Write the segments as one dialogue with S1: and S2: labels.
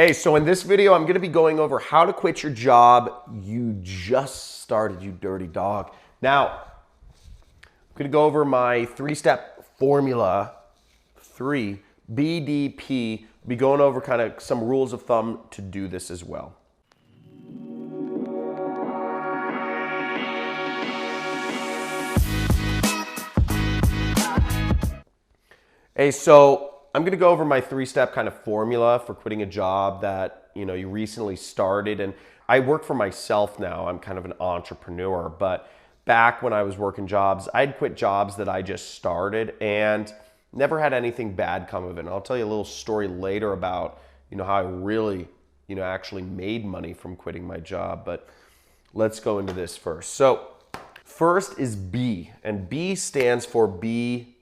S1: Hey, so in this video, I'm gonna be going over how to quit your job you just started, you dirty dog. Now, I'm gonna go over my three-step formula, 3BDP. Be going over kind of some rules of thumb to do this as well. Hey, so I'm gonna go over my three-step kind of formula for quitting a job that you recently started. And I work for myself now. I'm kind of an entrepreneur, but back when I was working jobs, I'd quit jobs that I just started and never had anything bad come of it. And I'll tell you a little story later about how I really actually made money from quitting my job. But let's go into this first. So first is B, and B stands for be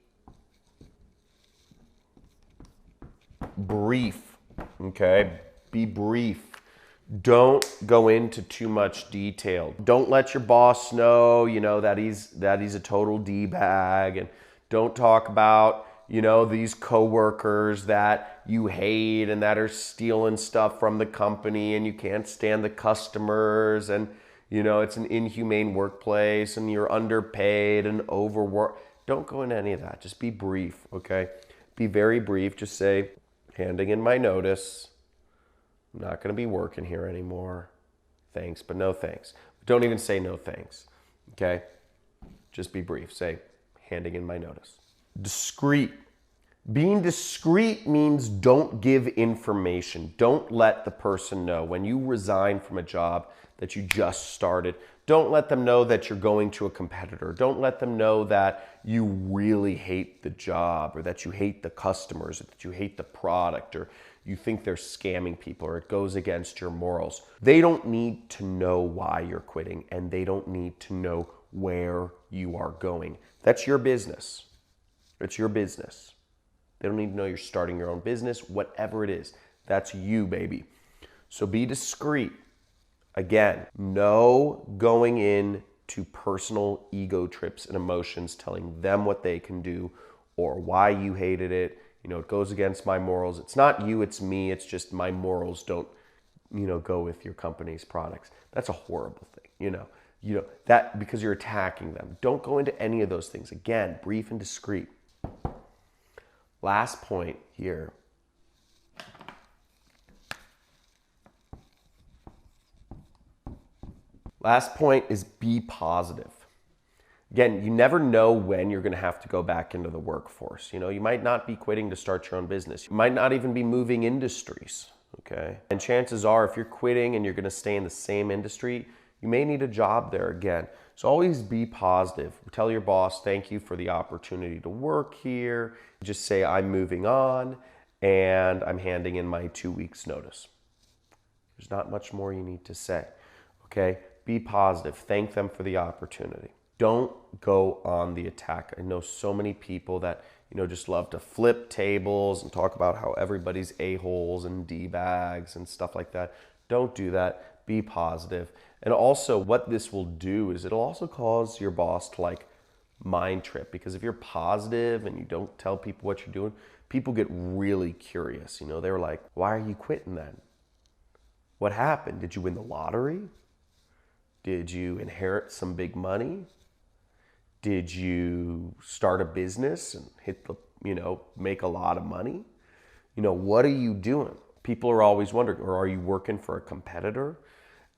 S1: brief. Okay, be brief. Don't go into too much detail. Don't let your boss know that he's a total D-bag, and don't talk about these coworkers that you hate and that are stealing stuff from the company and you can't stand the customers, and it's an inhumane workplace and you're underpaid and overworked. Don't go into any of that. Just be brief, okay? Be very brief. Just say, handing in my notice, I'm not going to be working here anymore. Thanks, but no thanks. Don't even say no thanks, okay? Just be brief. Say, handing in my notice. Discreet. Being discreet means don't give information. Don't let the person know. When you resign from a job that you just started, don't let them know that you're going to a competitor. Don't let them know that you really hate the job, or that you hate the customers, or that you hate the product, or you think they're scamming people, or it goes against your morals. They don't need to know why you're quitting, and they don't need to know where you are going. That's your business. It's your business. They don't need to know you're starting your own business, whatever it is. That's you, baby. So be discreet. Again, no going in to personal ego trips and emotions, telling them what they can do or why you hated it. It goes against my morals. It's not you, it's me. It's just my morals don't, go with your company's products. That's a horrible thing, that because you're attacking them. Don't go into any of those things. Again, brief and discreet. Last point here. Last point is be positive. Again, you never know when you're going to have to go back into the workforce. You might not be quitting to start your own business. You might not even be moving industries, okay? And chances are, if you're quitting and you're going to stay in the same industry, you may need a job there again. So always be positive. Tell your boss, thank you for the opportunity to work here. Just say, I'm moving on and I'm handing in my 2 weeks notice. There's not much more you need to say, okay? Be positive. Thank them for the opportunity. Don't go on the attack. I know so many people that, just love to flip tables and talk about how everybody's a-holes and D-bags and stuff like that. Don't do that. Be positive. And also what this will do is it'll also cause your boss to mind trip, because if you're positive and you don't tell people what you're doing, people get really curious. They're like, why are you quitting then? What happened? Did you win the lottery? Did you inherit some big money? Did you start a business and make a lot of money? What are you doing? People are always wondering, or are you working for a competitor?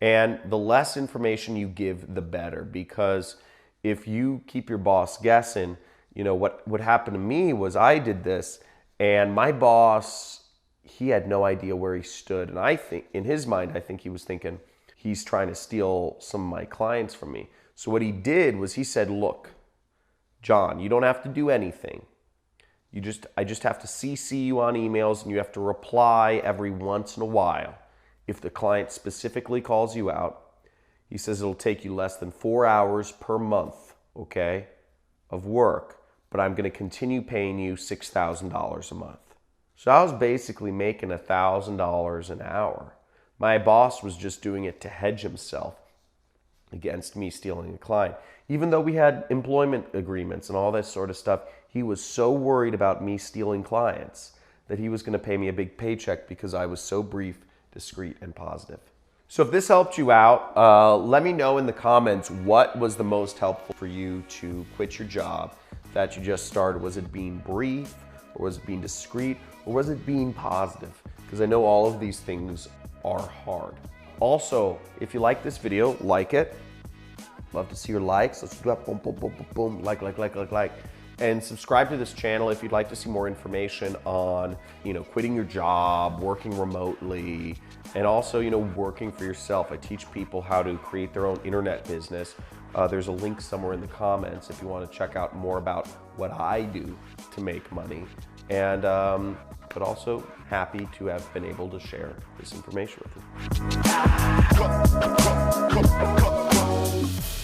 S1: And the less information you give, the better, because if you keep your boss guessing, what happened to me was I did this and my boss, he had no idea where he stood. And I think in his mind, I think he was thinking, he's trying to steal some of my clients from me. So what he did was he said, look, John, you don't have to do anything. I just have to CC you on emails, and you have to reply every once in a while. If the client specifically calls you out, he says it'll take you less than 4 hours per month, okay, of work, but I'm going to continue paying you $6,000 a month. So I was basically making $1,000 an hour. My boss was just doing it to hedge himself against me stealing a client. Even though we had employment agreements and all this sort of stuff, he was so worried about me stealing clients that he was going to pay me a big paycheck because I was so brief discreet, and positive. So if this helped you out, let me know in the comments what was the most helpful for you to quit your job that you just started. Was it being brief, or was it being discreet, or was it being positive? Because I know all of these things are hard. Also, if you like this video, like it. Love to see your likes. Let's do that. Boom, boom, boom, boom, boom. Like. And subscribe to this channel if you'd like to see more information on, quitting your job, working remotely, and also, working for yourself. I teach people how to create their own internet business. There's a link somewhere in the comments if you want to check out more about what I do to make money. And, but also happy to have been able to share this information with you.